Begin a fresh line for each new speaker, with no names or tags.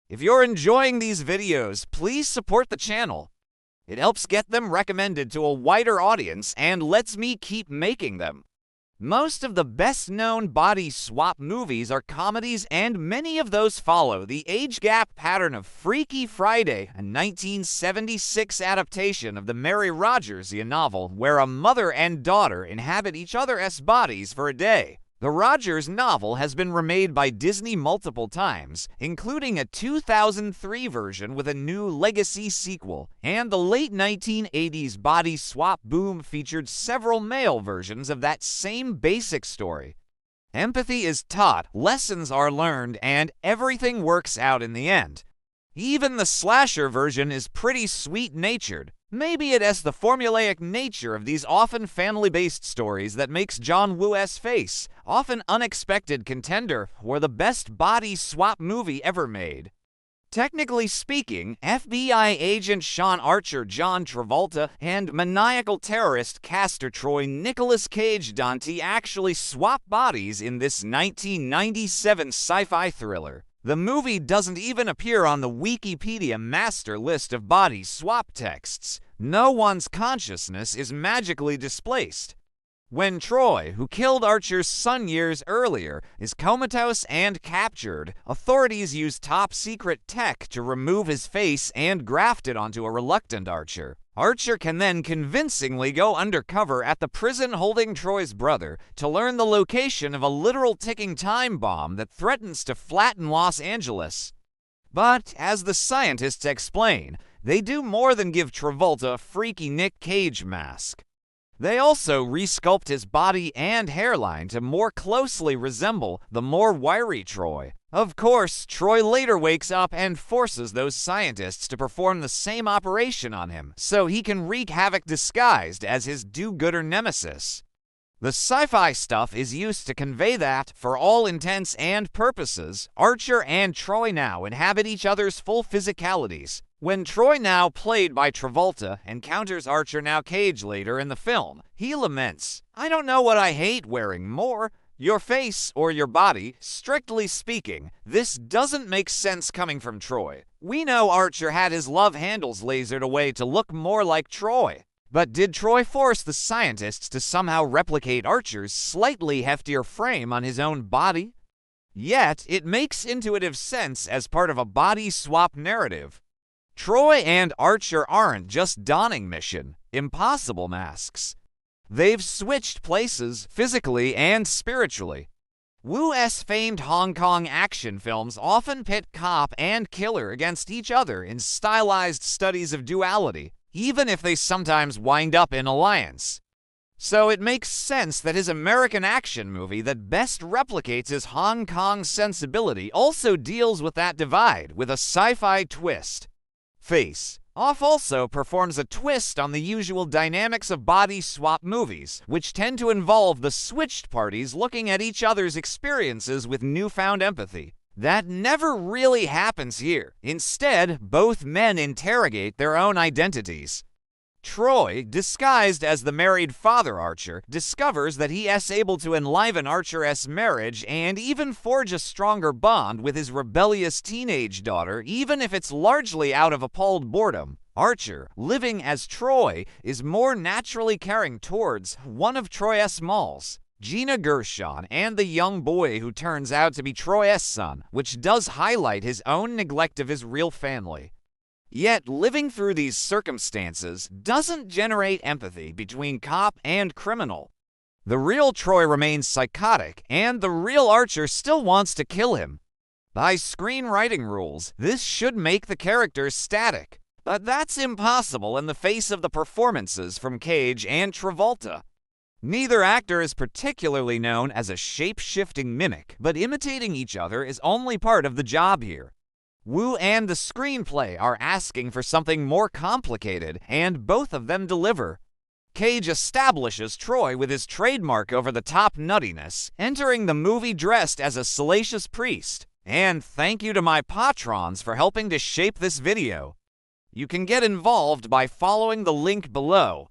If you're enjoying these videos, please support the channel. It helps get them recommended to a wider audience and lets me keep making them. Most of the best-known body swap movies are comedies, and many of those follow the age gap pattern of Freaky Friday, a 1976 adaptation of the Mary Rogersian novel where a mother and daughter inhabit each other's bodies for a day. The Rogers novel has been remade by Disney multiple times, including a 2003 version with a new legacy sequel, and the late 1980s body swap boom featured several male versions of that same basic story. Empathy is taught, lessons are learned, and everything works out in the end. Even the slasher version is pretty sweet-natured. Maybe it is the formulaic nature of these often family-based stories that makes John Woo's Face, often unexpected contender for the best body swap movie ever made. Technically speaking, FBI agent Sean Archer John Travolta and maniacal terrorist Castor Troy Nicolas Cage-Travolta actually swap bodies in this 1997 sci-fi thriller. The movie doesn't even appear on the Wikipedia master list of body swap texts. No one's consciousness is magically displaced. When Troy, who killed Archer's son years earlier, is comatose and captured, authorities use top-secret tech to remove his face and graft it onto a reluctant Archer. Archer can then convincingly go undercover at the prison holding Troy's brother to learn the location of a literal ticking time bomb that threatens to flatten Los Angeles. But, as the scientists explain, they do more than give Travolta a freaky Nick Cage mask. They also resculpt his body and hairline to more closely resemble the more wiry Troy. Of course, Troy later wakes up and forces those scientists to perform the same operation on him, so he can wreak havoc disguised as his do-gooder nemesis. The sci-fi stuff is used to convey that, for all intents and purposes, Archer and Troy now inhabit each other's full physicalities. When Troy, now played by Travolta, encounters Archer, now Cage, later in the film, he laments, "I don't know what I hate wearing more. Your face or your body, strictly speaking, this doesn't make sense coming from Troy. We know Archer had his love handles lasered away to look more like Troy. But did Troy force the scientists to somehow replicate Archer's slightly heftier frame on his own body? Yet, it makes intuitive sense as part of a body swap narrative. Troy and Archer aren't just donning Mission Impossible masks. They've switched places physically and spiritually. Woo's famed Hong Kong action films often pit cop and killer against each other in stylized studies of duality, even if they sometimes wind up in alliance. So it makes sense that his American action movie that best replicates his Hong Kong sensibility also deals with that divide with a sci-fi twist. Face Off also performs a twist on the usual dynamics of body swap movies, which tend to involve the switched parties looking at each other's experiences with newfound empathy. That never really happens here. Instead, both men interrogate their own identities. Troy, disguised as the married father Archer, discovers that he is able to enliven Archer's marriage and even forge a stronger bond with his rebellious teenage daughter, even if it's largely out of appalled boredom. Archer, living as Troy, is more naturally caring towards one of Troy's moles, Gina Gershon, and the young boy who turns out to be Troy's son, which does highlight his own neglect of his real family. Yet, living through these circumstances doesn't generate empathy between cop and criminal. The real Troy remains psychotic, and the real Archer still wants to kill him. By screenwriting rules, this should make the characters static, but that's impossible in the face of the performances from Cage and Travolta. Neither actor is particularly known as a shape-shifting mimic, but imitating each other is only part of the job here. Woo and the screenplay are asking for something more complicated, and both of them deliver. Cage establishes Troy with his trademark over-the-top nuttiness, entering the movie dressed as a salacious priest. And thank you to my patrons for helping to shape this video. You can get involved by following the link below.